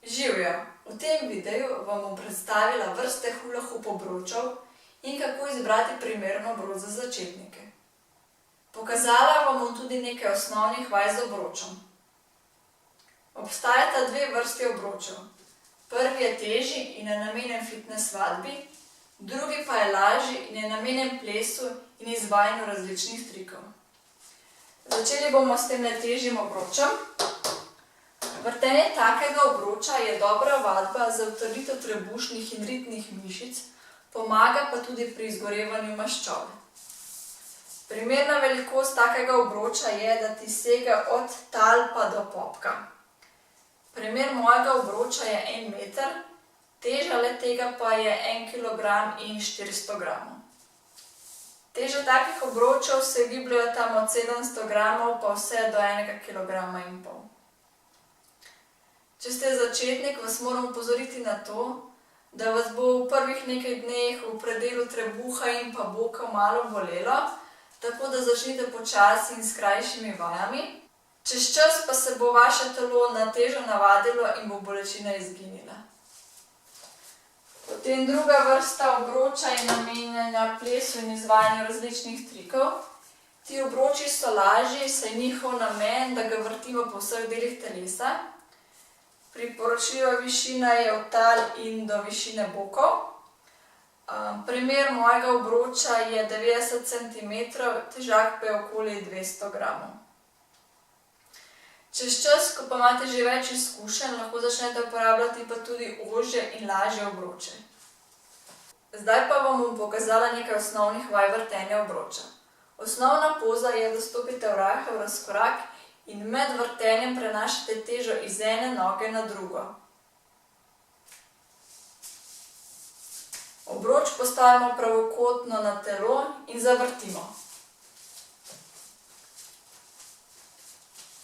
Živjo! V tem videu vam bom predstavila vrste hula hoop obročev in kako izbrati primeren obroč za začetnike. Pokazala vam bom tudi nekaj osnovnih vaj z obročem. Obstajata dve vrsti obročev. Prvi je težji in je namenjen fitnes vadbi, drugi pa je lažji in je namenjen plesu in izvajanju različnih trikov. Začeli bomo s tem težjim obročem. Vrtenje takega obroča je dobra vadba za utrditev trebušnih in ritnih mišic, pomaga pa tudi pri izgorevanju maščobe. Primerna velikost takega obroča je, da ti sega od tal pa do popka. Primer mojega obroča je 1 meter, teža le-tega pa je 1 kilogram in 400 gramov. Teže takih obročev se gibljejo tam od 700 gramov pa vse do 1,5 kilograma. Če ste začetnik, vas moram opozoriti na to, da vas bo v prvih nekaj dneh v predelu trebuha in pa boka malo bolelo, tako da začnite počasi in s krajšimi vajami. Čez čas pa se bo vaše telo na težo navadilo in bo bolečina izginila. Potem druga vrsta obroča je namenjena plesu in izvajanju različnih trikov. Ti obroči so lažji, saj je njihov namen, da ga vrtimo po vseh delih telesa. Priporočljiva višina je od tal in do višine bokov. Primer mojega obroča je 90 centimetrov, težak pa je okoli 200 gramov. Čez čas, ko pa imate že več izkušenj, lahko začnete uporabljati pa tudi ožje in lažje obroče. Zdaj pa vam bom pokazala nekaj osnovnih vaj vrtenja obroča. Osnovna poza je, da stopite v rahel razkorak in med vrtenjem prenašate težo iz ene noge na drugo. Obroč postavimo pravokotno na telo in zavrtimo.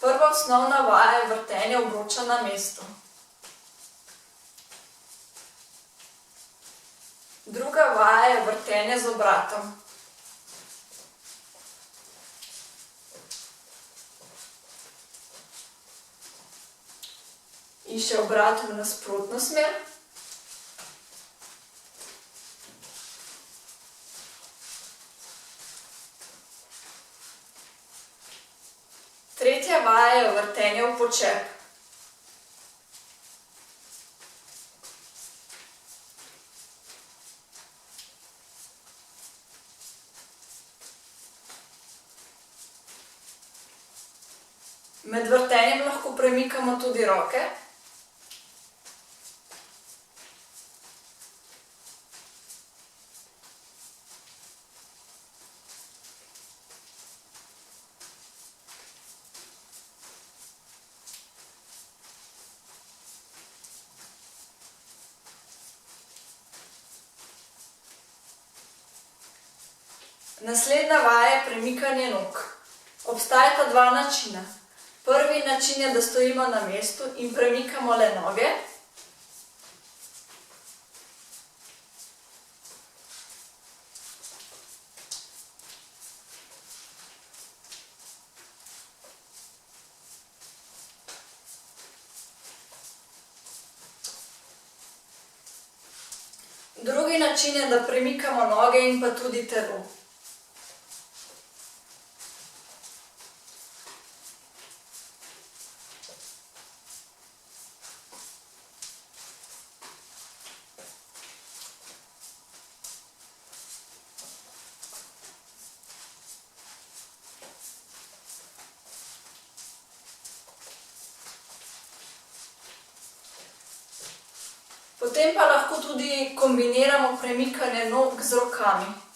Prva osnovna vaja je vrtenje obroča na mestu. Druga vaja je vrtenje z obratom. In še obrat v nasprotno smer. Tretja vaja je vrtenje v počep. Med vrtenjem lahko premikamo tudi roke. Naslednja vaja je premikanje nog. Obstajata dva načina. Prvi način je, da stojimo na mestu in premikamo le noge. Drugi način je, da premikamo noge in pa tudi telo. Potem pa lahko tudi kombiniramo premikanje nog z rokami.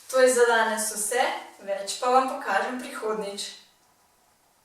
To je za danes vse, več pa vam pokažem prihodnjič.